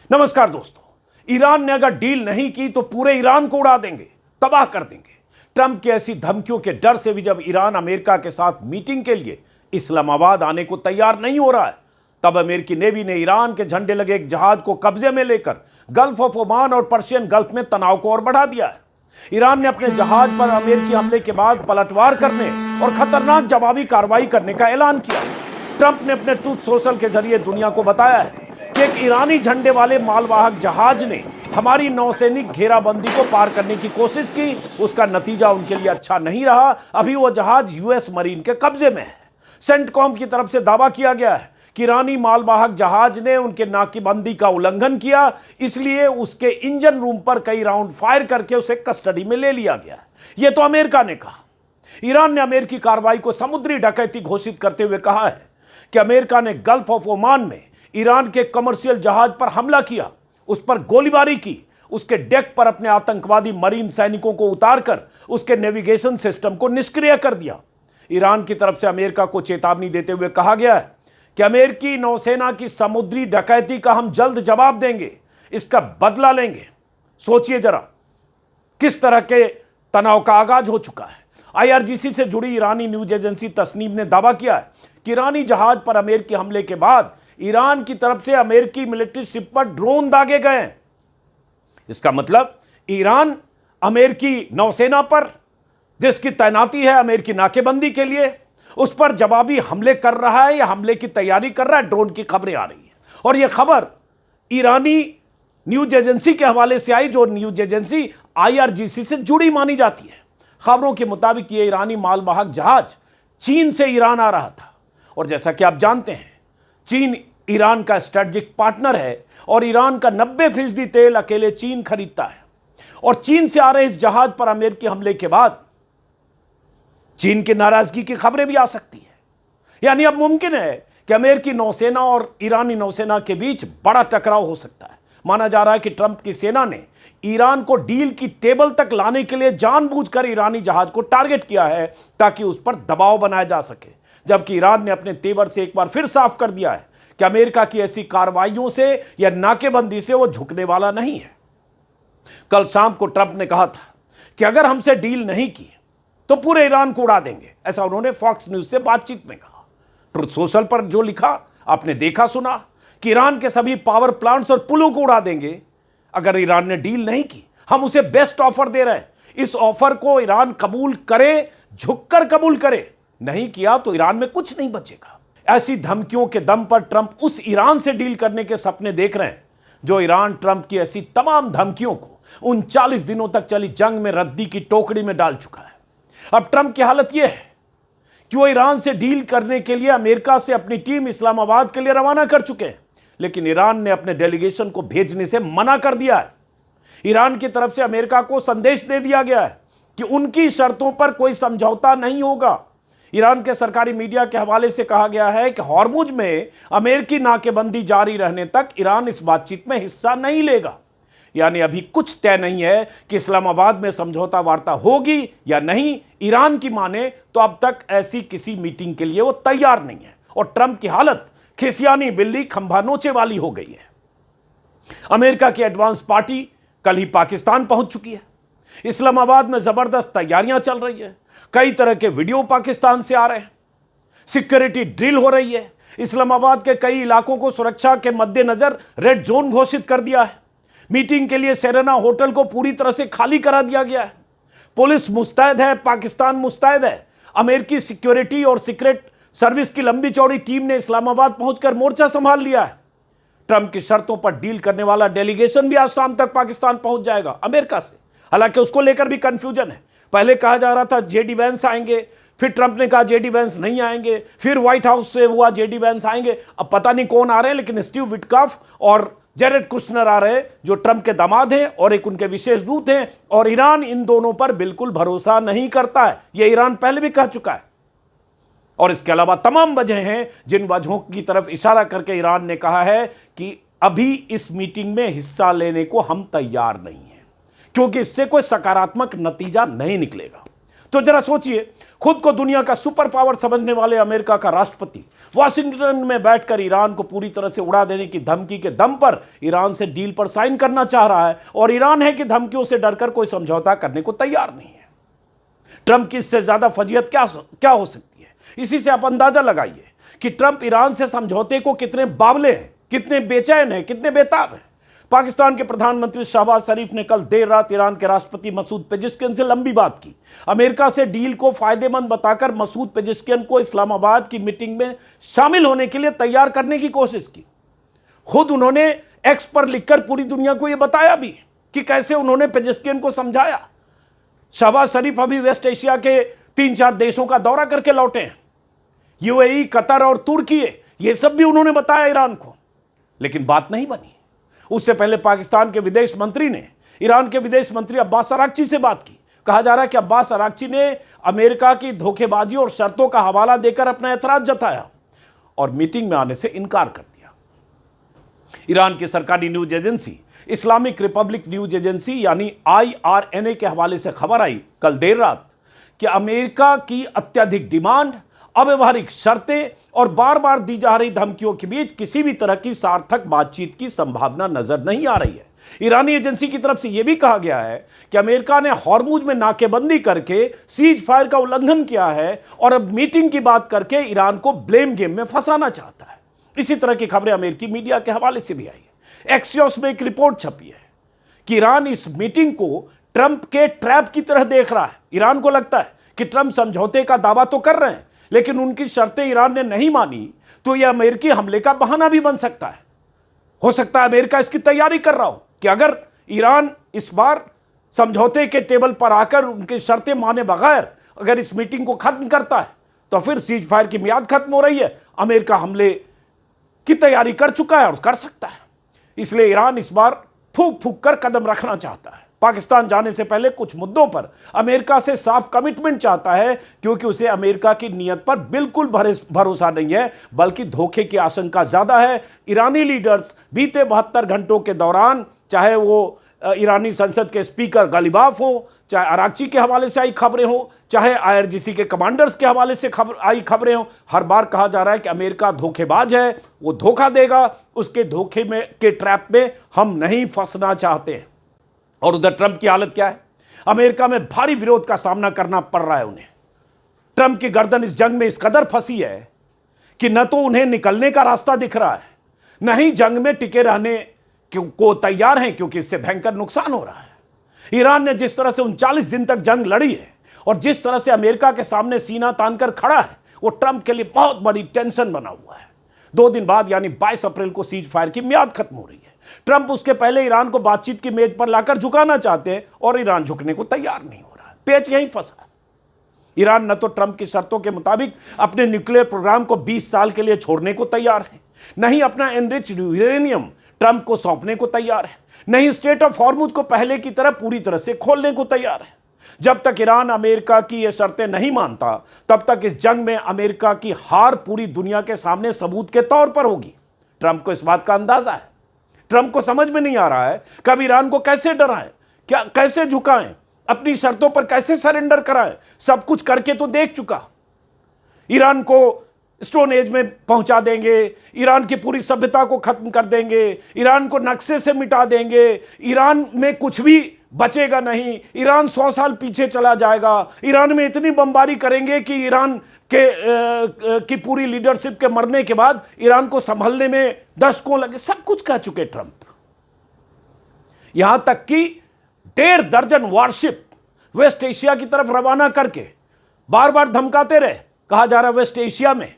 नमस्कार दोस्तों। ईरान ने अगर डील नहीं की तो पूरे ईरान को उड़ा देंगे, तबाह कर देंगे। ट्रंप की ऐसी धमकियों के डर से भी जब ईरान अमेरिका के साथ मीटिंग के लिए इस्लामाबाद आने को तैयार नहीं हो रहा है, तब अमेरिकी नेवी ने ईरान के झंडे लगे एक जहाज को कब्जे में लेकर गल्फ ऑफ ओमान और पर्शियन गल्फ में तनाव को और बढ़ा दिया है। ईरान ने अपने जहाज पर अमेरिकी हमले के बाद पलटवार करने और खतरनाक जवाबी कार्रवाई करने का ऐलान किया। ट्रंप ने अपने ट्रूथ सोशल के जरिए दुनिया को बताया है कि एक ईरानी झंडे वाले मालवाहक जहाज ने हमारी नौसैनिक घेराबंदी को पार करने की कोशिश की। उसका नतीजा उनके लिए अच्छा नहीं रहा। अभी वो जहाज यूएस मरीन के कब्जे में है। सेंटकॉम की तरफ से दावा किया गया है कि ईरानी मालवाहक जहाज ने उनके नाकेबंदी का उल्लंघन किया, इसलिए उसके इंजन रूम पर कई राउंड फायर करके उसे कस्टडी में ले लिया गया। यह तो अमेरिका ने कहा। ईरान ने अमेरिकी कार्रवाई को समुद्री डकैती घोषित करते हुए कहा है कि अमेरिका ने गल्फ ऑफ ओमान में ईरान के कमर्शियल जहाज पर हमला किया, उस पर गोलीबारी की, उसके डेक पर अपने आतंकवादी मरीन सैनिकों को उतारकर उसके नेविगेशन सिस्टम को निष्क्रिय कर दिया। ईरान की तरफ से अमेरिका को चेतावनी देते हुए कहा गया है कि अमेरिकी नौसेना की समुद्री डकैती का हम जल्द जवाब देंगे, इसका बदला लेंगे। सोचिए जरा किस तरह के तनाव का आगाज हो चुका है। आईआरजीसी से जुड़ी ईरानी न्यूज एजेंसी तस्नीम ने दावा किया है कि ईरानी जहाज पर अमेरिकी हमले के बाद ईरान की तरफ से अमेरिकी मिलिट्री शिप पर ड्रोन दागे गए हैं। इसका मतलब ईरान अमेरिकी नौसेना पर, जिसकी तैनाती है अमेरिकी नाकेबंदी के लिए, उस पर जवाबी हमले कर रहा है या हमले की तैयारी कर रहा है। ड्रोन की खबरें आ रही है और यह खबर ईरानी न्यूज एजेंसी के हवाले से आई, जो न्यूज एजेंसी आईआरजीसी से जुड़ी मानी जाती है। खबरों के मुताबिक यह ईरानी मालवाहक जहाज चीन से ईरान आ रहा था और जैसा कि आप जानते हैं, चीन ईरान का स्ट्रेटेजिक पार्टनर है और ईरान का 90% तेल अकेले चीन खरीदता है। और चीन से आ रहे इस जहाज पर अमेरिकी हमले के बाद चीन की नाराजगी की खबरें भी आ सकती है। यानी अब मुमकिन है कि अमेरिकी नौसेना और ईरानी नौसेना के बीच बड़ा टकराव हो सकता है। माना जा रहा है कि ट्रंप की सेना ने ईरान को डील की टेबल तक लाने के लिए जानबूझकर ईरानी जहाज को टारगेट किया है ताकि उस पर दबाव बनाया जा सके, जबकि ईरान ने अपने तेवर से एक बार फिर साफ कर दिया है कि अमेरिका की ऐसी कार्रवाइयों से या नाकेबंदी से वो झुकने वाला नहीं है। कल शाम को ट्रंप ने कहा था कि अगर हमसे डील नहीं की तो पूरे ईरान को उड़ा देंगे, ऐसा उन्होंने फॉक्स न्यूज से बातचीत में कहा। ट्रुथ सोशल पर जो लिखा आपने देखा सुना कि ईरान के सभी पावर प्लांट्स और पुलों को उड़ा देंगे अगर ईरान ने डील नहीं की। हम उसे बेस्ट ऑफर दे रहे हैं, इस ऑफर को ईरान कबूल करे, झुककर कबूल करे। नहीं किया तो ईरान में कुछ नहीं बचेगा। ऐसी धमकियों के दम पर ट्रंप उस ईरान से डील करने के सपने देख रहे हैं जो ईरान ट्रंप की ऐसी तमाम धमकियों को उन 40 दिनों तक चली जंग में रद्दी की टोकरी में डाल चुका है। अब ट्रंप की हालत यह है कि वो ईरान से डील करने के लिए अमेरिका से अपनी टीम इस्लामाबाद के लिए रवाना कर चुके हैं, लेकिन ईरान ने अपने डेलीगेशन को भेजने से मना कर दिया है। ईरान की तरफ से अमेरिका को संदेश दे दिया गया है कि उनकी शर्तों पर कोई समझौता नहीं होगा। ईरान के सरकारी मीडिया के हवाले से कहा गया है कि हॉर्मुज में अमेरिकी नाकेबंदी जारी रहने तक ईरान इस बातचीत में हिस्सा नहीं लेगा। यानी अभी कुछ तय नहीं है कि इस्लामाबाद में समझौता वार्ता होगी या नहीं। ईरान की माने तो अब तक ऐसी किसी मीटिंग के लिए वो तैयार नहीं है और ट्रंप की हालत खिसियानी बिल्ली खंभा नोचे वाली हो गई है। अमेरिका की एडवांस पार्टी कल ही पाकिस्तान पहुंच चुकी है। इस्लामाबाद में जबरदस्त तैयारियां चल रही है। कई तरह के वीडियो पाकिस्तान से आ रहे हैं। सिक्योरिटी ड्रिल हो रही है। इस्लामाबाद के कई इलाकों को सुरक्षा के मद्देनजर रेड जोन घोषित कर दिया है। मीटिंग के लिए सेरेना होटल को पूरी तरह से खाली करा दिया गया है। पुलिस मुस्तैद है, पाकिस्तान मुस्तैद है। अमेरिकी सिक्योरिटी और सीक्रेट सर्विस की लंबी चौड़ी टीम ने इस्लामाबाद पहुंचकर मोर्चा संभाल लिया है। ट्रंप की शर्तों पर डील करने वाला डेलीगेशन भी आज शाम तक पाकिस्तान पहुंच जाएगा अमेरिका से। हालांकि उसको लेकर भी कंफ्यूजन है। पहले कहा जा रहा था जेडी वैंस आएंगे, फिर ट्रंप ने कहा जेडी वैंस नहीं आएंगे, फिर व्हाइट हाउस से हुआ जेडी वैंस आएंगे। अब पता नहीं कौन आ रहे हैं, लेकिन स्टीव विटकॉफ और जेरेड कुशनर आ रहे हैं जो ट्रंप के दामाद हैं और एक उनके विशेष दूत हैं। और ईरान इन दोनों पर बिल्कुल भरोसा नहीं करता है, यह ईरान पहले भी कह चुका है। और इसके अलावा तमाम वजह हैं जिन वजहों की तरफ इशारा करके ईरान ने कहा है कि अभी इस मीटिंग में हिस्सा लेने को हम तैयार नहीं हैं, क्योंकि इससे कोई सकारात्मक नतीजा नहीं निकलेगा। तो जरा सोचिए, खुद को दुनिया का सुपर पावर समझने वाले अमेरिका का राष्ट्रपति वॉशिंगटन में बैठकर ईरान को पूरी तरह से उड़ा देने की धमकी के दम पर ईरान से डील पर साइन करना चाह रहा है, और ईरान है कि धमकियों से डरकर कोई समझौता करने को तैयार नहीं है। ट्रंप की इससे ज्यादा फजीहत क्या हो सकती है? इसी से आप अंदाजा लगाइए कि ट्रंप ईरान से समझौते को कितने बावले हैं, कितने बेचैन हैं, कितने बेताब हैं। पाकिस्तान के प्रधानमंत्री शहबाज शरीफ ने कल देर रात ईरान के राष्ट्रपति मसूद पेजिशकियन से लंबी बात की। अमेरिका से डील को फायदेमंद बताकर मसूद पेजिशकियन को इस्लामाबाद की मीटिंग में शामिल होने के लिए तैयार करने की कोशिश की। खुद उन्होंने एक्स पर लिखकर पूरी दुनिया को यह बताया भी कि कैसे उन्होंने पेजिशकियन को समझाया। शहबाज शरीफ अभी वेस्ट एशिया के 3-4 देशों का दौरा करके लौटे हैं। यूएई, कतर और तुर्की, ये सब भी उन्होंने बताया ईरान को, लेकिन बात नहीं बनी। उससे पहले पाकिस्तान के विदेश मंत्री ने ईरान के विदेश मंत्री अब्बास अराक्ची से बात की। कहा जा रहा है कि अब्बास अराक्ची ने अमेरिका की धोखेबाजी और शर्तों का हवाला देकर अपना ऐतराज जताया और मीटिंग में आने से इनकार कर दिया। ईरान की सरकारी news agency Islamic Republic news agency यानी IRNA के हवाले से खबर आई कल देर रात कि अमेरिका की अत्यधिक डिमांड, अव्यवहारिक शर्तें और बार बार दी जा रही धमकियों के बीच किसी भी तरह की सार्थक बातचीत की संभावना नजर नहीं आ रही है। ईरानी एजेंसी की तरफ से यह भी कहा गया है कि अमेरिका ने हॉर्मुज में नाकेबंदी करके सीज फायर का उल्लंघन किया है और अब मीटिंग की बात करके ईरान को ब्लेम गेम में फंसाना चाहता है। इसी तरह की खबरें अमेरिकी मीडिया के हवाले से भी आई है। एक्सियोस में एक रिपोर्ट छपी है कि ईरान इस मीटिंग को ट्रंप के ट्रैप की तरह देख रहा है। ईरान को लगता है कि ट्रंप समझौते का दावा तो कर रहे हैं, लेकिन उनकी शर्तें ईरान ने नहीं मानी तो यह अमेरिकी हमले का बहाना भी बन सकता है। हो सकता है अमेरिका इसकी तैयारी कर रहा हो कि अगर ईरान इस बार समझौते के टेबल पर आकर उनकी शर्तें माने बगैर अगर इस मीटिंग को खत्म करता है तो फिर सीज फायर की मियाद खत्म हो रही है, अमेरिका हमले की तैयारी कर चुका है और कर सकता है। इसलिए ईरान इस बार फूंक फूंक कर कदम रखना चाहता है। पाकिस्तान जाने से पहले कुछ मुद्दों पर अमेरिका से साफ कमिटमेंट चाहता है, क्योंकि उसे अमेरिका की नीयत पर बिल्कुल भरोसा नहीं है, बल्कि धोखे की आशंका ज्यादा है। ईरानी लीडर्स बीते 72 घंटों के दौरान, चाहे वो ईरानी संसद के स्पीकर गालिबाफ हो, चाहे अराक्ची के हवाले से आई खबरें हो, चाहे IRGC के कमांडर्स के हवाले से आई खबरें हो, हर बार कहा जा रहा है कि अमेरिका धोखेबाज है, वो धोखा देगा, उसके धोखे में के ट्रैप में हम नहीं फंसना चाहते हैं। और उधर ट्रंप की हालत क्या है? अमेरिका में भारी विरोध का सामना करना पड़ रहा है उन्हें। ट्रंप की गर्दन इस जंग में इस कदर फंसी है कि न तो उन्हें निकलने का रास्ता दिख रहा है, न ही जंग में टिके रहने को तैयार हैं, क्योंकि इससे भयंकर नुकसान हो रहा है। ईरान ने जिस तरह से 39 दिन तक जंग लड़ी है और जिस तरह से अमेरिका के सामने सीना तानकर खड़ा है, वो ट्रंप के लिए बहुत बड़ी टेंशन बना हुआ है। 2 दिन बाद यानी 22 अप्रैल को सीज फायर की मियाद खत्म हो रही है। ट्रंप उसके पहले ईरान को बातचीत की मेज पर लाकर झुकाना चाहते हैं और ईरान झुकने को तैयार नहीं हो रहा है। पेच यहीं फंसा है। ईरान न तो ट्रंप की शर्तों के मुताबिक अपने न्यूक्लियर प्रोग्राम को 20 साल के लिए छोड़ने को तैयार है, न ही अपना एनरिच्ड यूरेनियम ट्रंप को सौंपने को तैयार है, न ही स्टेट ऑफ हॉर्मुज को पहले की तरह पूरी तरह से खोलने को तैयार है। जब तक ईरान अमेरिका की ये शर्तें नहीं मानता, तब तक इस जंग में अमेरिका की हार पूरी दुनिया के सामने सबूत के तौर पर होगी। ट्रंप को इस बात का अंदाजा है। ट्रंप को समझ में नहीं आ रहा है कब ईरान को कैसे डराएं, क्या कैसे झुकाएं, अपनी शर्तों पर कैसे सरेंडर कराएं। सब कुछ करके तो देख चुका। ईरान को स्टोन एज में पहुंचा देंगे, ईरान की पूरी सभ्यता को खत्म कर देंगे, ईरान को नक्शे से मिटा देंगे, ईरान में कुछ भी बचेगा नहीं, ईरान 100 साल पीछे चला जाएगा, ईरान में इतनी बमबारी करेंगे कि ईरान की पूरी लीडरशिप के मरने के बाद ईरान को संभलने में दशकों लगे। सब कुछ कह चुके ट्रंप। यहां तक कि 1.5 दर्जन वारशिप वेस्ट एशिया की तरफ रवाना करके बार बार धमकाते रहे। कहा जा रहा है वेस्ट एशिया में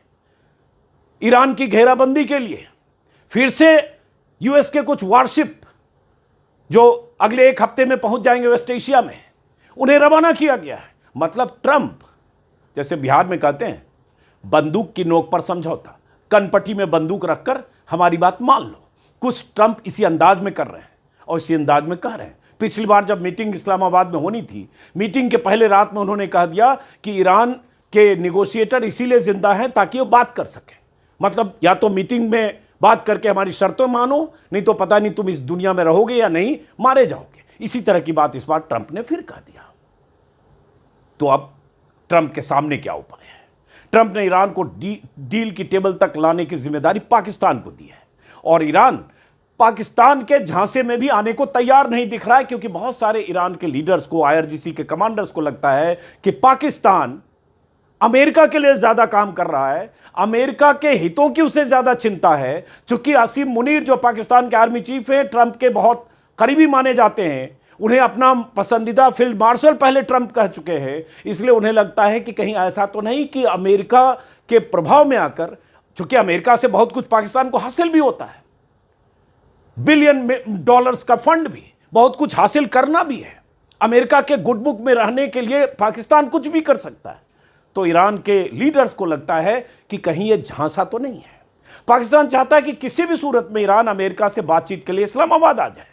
ईरान की घेराबंदी के लिए फिर से यूएस के कुछ वारशिप जो अगले 1 हफ्ते में पहुंच जाएंगे वेस्ट एशिया में, उन्हें रवाना किया गया है। मतलब ट्रंप, जैसे बिहार में कहते हैं, बंदूक की नोक पर समझौता, कनपट्टी में बंदूक रखकर हमारी बात मान लो। कुछ ट्रंप इसी अंदाज में कर रहे हैं और इसी अंदाज में कह रहे हैं। पिछली बार जब मीटिंग इस्लामाबाद में होनी थी, मीटिंग के पहले रात में उन्होंने कह दिया कि ईरान के नेगोशिएटर इसीलिए जिंदा हैं ताकि वो बात कर सके। मतलब या तो मीटिंग में बात करके हमारी शर्तें मानो, नहीं तो पता नहीं तुम इस दुनिया में रहोगे या नहीं, मारे जाओगे। इसी तरह की बात इस बार ट्रंप ने फिर कह दिया। तो अब ट्रंप के सामने क्या उपाय है? ट्रंप ने ईरान को डील की टेबल तक लाने की जिम्मेदारी पाकिस्तान को दी है और ईरान पाकिस्तान के झांसे में भी आने को तैयार नहीं दिख रहा है, क्योंकि बहुत सारे ईरान के लीडर्स को, आईआरजीसी के कमांडर्स को लगता है कि पाकिस्तान अमेरिका के लिए ज्यादा काम कर रहा है, अमेरिका के हितों की उसे ज्यादा चिंता है। चूंकि आसिम मुनीर जो पाकिस्तान के आर्मी चीफ है, ट्रंप के बहुत करीबी माने जाते हैं, उन्हें अपना पसंदीदा फील्ड मार्शल पहले ट्रंप कह चुके हैं, इसलिए उन्हें लगता है कि कहीं ऐसा तो नहीं कि अमेरिका के प्रभाव में आकर, चूंकि अमेरिका से बहुत कुछ पाकिस्तान को हासिल भी होता है, $बिलियन का फंड भी, बहुत कुछ हासिल करना भी है, अमेरिका के गुड बुक में रहने के लिए पाकिस्तान कुछ भी कर सकता है। तो ईरान के लीडर्स को लगता है कि कहीं यह झांसा तो नहीं है। पाकिस्तान चाहता है कि किसी भी सूरत में ईरान अमेरिका से बातचीत के लिए इस्लामाबाद आ जाए।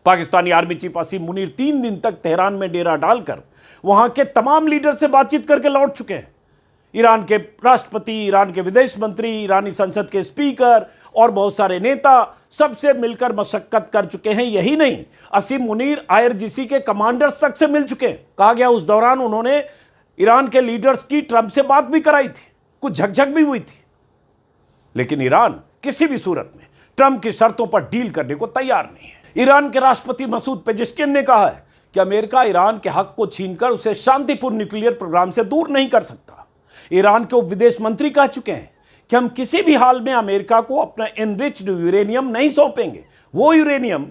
पाकिस्तानी आर्मी चीफ आसिम मुनीर 3 दिन तक तेहरान में डेरा डालकर वहां के तमाम लीडर से बातचीत करके लौट चुके हैं। ईरान के राष्ट्रपति, ईरान के विदेश मंत्री, ईरानी संसद के स्पीकर और बहुत सारे नेता सबसे मिलकर मशक्कत कर चुके हैं। यही नहीं, आसिम मुनीर आईआरजीसी के कमांडर्स तक से मिल चुके हैं। कहा गया उस दौरान उन्होंने ईरान के लीडर्स की ट्रंप से बात भी कराई थी, कुछ झकझक भी हुई थी, लेकिन ईरान किसी भी सूरत में ट्रंप की शर्तों पर डील करने को तैयार नहीं है। ईरान के राष्ट्रपति मसूद पेजेश्किन ने कहा है कि अमेरिका ईरान के हक को छीनकर उसे शांतिपूर्ण न्यूक्लियर प्रोग्राम से दूर नहीं कर सकता। ईरान के उप विदेश मंत्री कह चुके हैं कि हम किसी भी हाल में अमेरिका को अपना एनरिच्ड यूरेनियम नहीं सौंपेंगे। वो यूरेनियम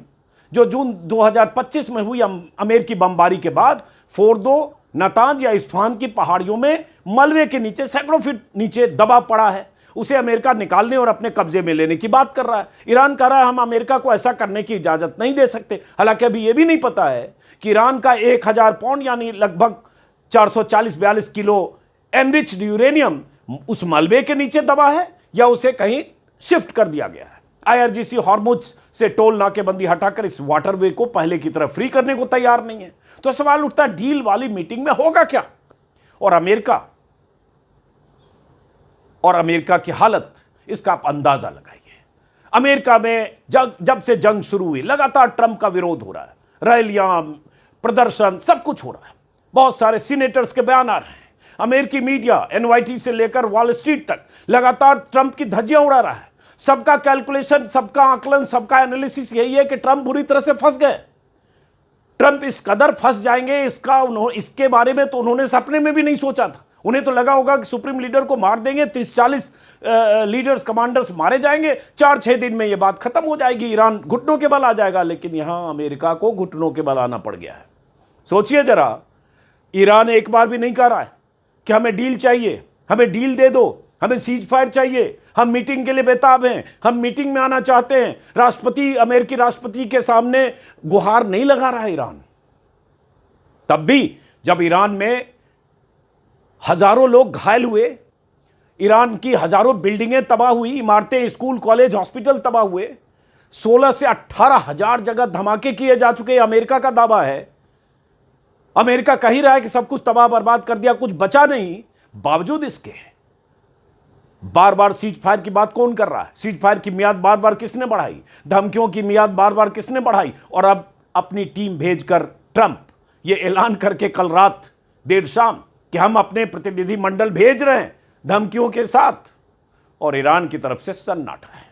जो जून 2025 में हुई अमेरिकी बमबारी के बाद फोर्दो, नातांज या इस्फहान की पहाड़ियों में मलबे के नीचे सैकड़ों फीट नीचे दबा पड़ा है, उसे अमेरिका निकालने और अपने कब्जे में लेने की बात कर रहा है। ईरान कह रहा है हम अमेरिका को ऐसा करने की इजाजत नहीं दे सकते। हालांकि अभी यह भी नहीं पता है कि ईरान का 1000 पाउंड यानी लगभग 440-42 किलो एनरिच्ड यूरेनियम उस मलबे के नीचे दबा है या उसे कहीं शिफ्ट कर दिया गया है। आईआरजीसी हॉर्मुज से टोल नाकेबंदी हटाकर इस वाटरवे को पहले की तरह फ्री करने को तैयार नहीं है। तो सवाल उठता है डील वाली मीटिंग में होगा क्या? और अमेरिका की हालत, इसका आप अंदाजा लगाइए। अमेरिका में जब से जंग शुरू हुई लगातार ट्रंप का विरोध हो रहा है, रैलियां, प्रदर्शन, सब कुछ हो रहा है। बहुत सारे सीनेटर्स के बयान आ रहे हैं। अमेरिकी मीडिया एनवाईटी से लेकर वॉल स्ट्रीट तक लगातार ट्रंप की धज्जियां उड़ा रहा है। सबका कैलकुलेशन, सबका आकलन, सबका एनालिसिस यही है कि ट्रंप बुरी तरह से फंस गए। ट्रंप इस कदर फंस जाएंगे, इसके बारे में तो उन्होंने सपने में भी नहीं सोचा था। उन्हें तो लगा होगा कि सुप्रीम लीडर को मार देंगे, 30-40 लीडर्स, कमांडर्स मारे जाएंगे, 4-6 दिन में यह बात खत्म हो जाएगी, ईरान घुटनों के बल आ जाएगा। लेकिन यहां अमेरिका को घुटनों के बल आना पड़ गया है। सोचिए जरा, ईरान एक बार भी नहीं कह रहा है कि हमें डील चाहिए, हमें डील दे दो, हमें सीज फायर चाहिए, हम मीटिंग के लिए बेताब हैं, हम मीटिंग में आना चाहते हैं। अमेरिकी राष्ट्रपति के सामने गुहार नहीं लगा रहा है ईरान। तब भी जब ईरान में हजारों लोग घायल हुए, ईरान की हजारों बिल्डिंगें तबाह हुई, इमारतें, स्कूल, कॉलेज, हॉस्पिटल तबाह हुए, 16 से 18 हजार जगह धमाके किए जा चुके, अमेरिका का दावा है। अमेरिका कह ही रहा है कि सब कुछ तबाह बर्बाद कर दिया, कुछ बचा नहीं। बावजूद इसके बार बार सीज फायर की बात कौन कर रहा है? सीज फायर की मियाद बार बार किसने बढ़ाई? धमकियों की मियाद बार बार किसने बढ़ाई? और अब अपनी टीम भेजकर ट्रंप ये ऐलान करके कल रात देर शाम कि हम अपने प्रतिनिधि मंडल भेज रहे हैं धमकियों के साथ, और ईरान की तरफ से सन्नाटा है।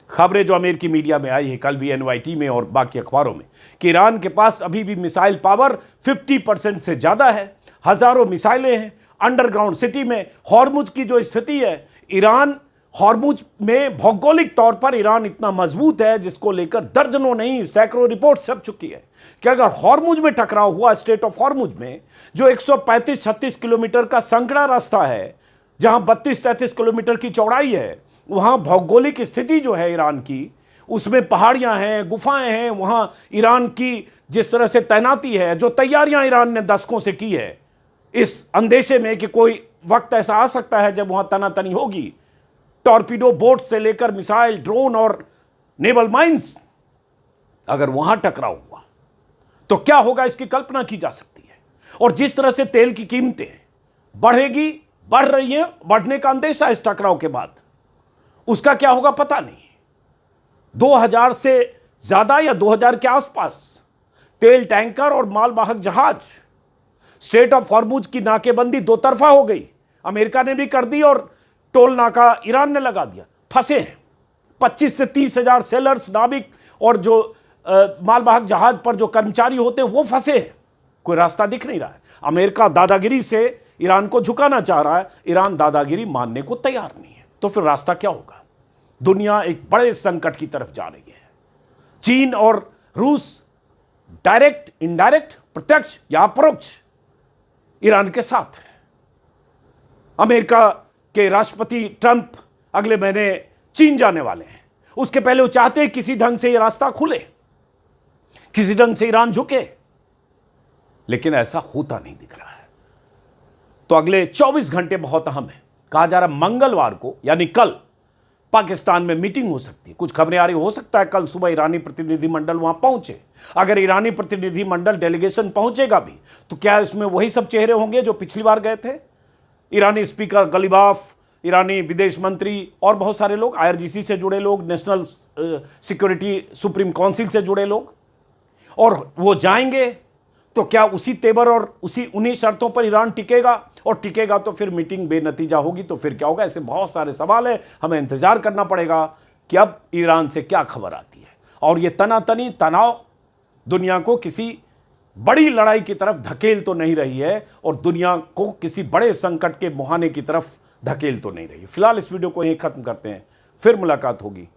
खबरें जो अमेरिकी मीडिया में आई है, कल भी एनवाईटी में और बाकी अखबारों में, कि ईरान के पास अभी भी मिसाइल पावर 50% से ज़्यादा है, हज़ारों मिसाइलें हैं अंडरग्राउंड सिटी में। हॉर्मुज की जो स्थिति है, ईरान हॉर्मुज में भौगोलिक तौर पर ईरान इतना मजबूत है जिसको लेकर दर्जनों नहीं सैकड़ों रिपोर्ट छप चुकी है कि अगर हॉर्मुज में टकराव हुआ, स्ट्रेट ऑफ हॉर्मुज में जो 135-36 किलोमीटर का संकड़ा रास्ता है, जहां 32-33 किलोमीटर की चौड़ाई है, वहाँ भौगोलिक स्थिति जो है ईरान की, उसमें पहाड़ियाँ हैं, गुफाएं हैं, वहाँ ईरान की जिस तरह से तैनाती है, जो तैयारियाँ ईरान ने दशकों से की है, इस अंदेशे में कि कोई वक्त ऐसा आ सकता है जब वहाँ तनातनी होगी, टॉर्पीडो बोट से लेकर मिसाइल, ड्रोन और नेवल माइंस, अगर वहाँ टकराव हुआ तो क्या होगा इसकी कल्पना की जा सकती है। और जिस तरह से तेल की कीमतें बढ़ रही हैं, बढ़ने का अंदेशा इस टकराव के बाद, उसका क्या होगा पता नहीं। 2000 से ज्यादा या 2000 के आसपास तेल टैंकर और मालवाहक जहाज स्ट्रेट ऑफ हॉर्मुज की नाकेबंदी दो तरफा हो गई, अमेरिका ने भी कर दी और टोल नाका ईरान ने लगा दिया। फंसे हैं 25 से 30 हजार सेलर्स, नाविक और जो मालवाहक जहाज पर जो कर्मचारी होते हैं वो फंसे हैं। कोई रास्ता दिख नहीं रहा है। अमेरिका दादागिरी से ईरान को झुकाना चाह रहा है, ईरान दादागिरी मानने को तैयार नहीं है। तो फिर रास्ता क्या होगा? दुनिया एक बड़े संकट की तरफ जा रही है। चीन और रूस डायरेक्ट, इनडायरेक्ट, प्रत्यक्ष या अपरोक्ष ईरान के साथ है। अमेरिका के राष्ट्रपति ट्रंप अगले महीने चीन जाने वाले हैं। उसके पहले वो चाहते हैं किसी ढंग से यह रास्ता खुले, किसी ढंग से ईरान झुके, लेकिन ऐसा होता नहीं दिख रहा है। तो अगले 24 घंटे बहुत अहम है। कहा जा रहा मंगलवार को यानी कल पाकिस्तान में मीटिंग हो सकती है। कुछ खबरें आ रही, हो सकता है कल सुबह ईरानी प्रतिनिधिमंडल वहां पहुंचे। अगर ईरानी प्रतिनिधिमंडल डेलीगेशन पहुंचेगा भी तो क्या इसमें वही सब चेहरे होंगे जो पिछली बार गए थे? ईरानी स्पीकर गलीबाफ, ईरानी विदेश मंत्री और बहुत सारे लोग, IRGC से जुड़े लोग, नेशनल सिक्योरिटी सुप्रीम काउंसिल से जुड़े लोग, और वो जाएंगे तो क्या उसी तेवर और उन्हीं शर्तों पर ईरान टिकेगा? और टिकेगा तो फिर मीटिंग बेनतीजा होगी तो फिर क्या होगा? ऐसे बहुत सारे सवाल है। हमें इंतजार करना पड़ेगा कि अब ईरान से क्या खबर आती है। और ये तनातनी तनाव दुनिया को किसी बड़ी लड़ाई की तरफ धकेल तो नहीं रही है और दुनिया को किसी बड़े संकट के मुहाने की तरफ धकेल तो नहीं रही है। फिलहाल इस वीडियो को यहीं खत्म करते हैं, फिर मुलाकात होगी।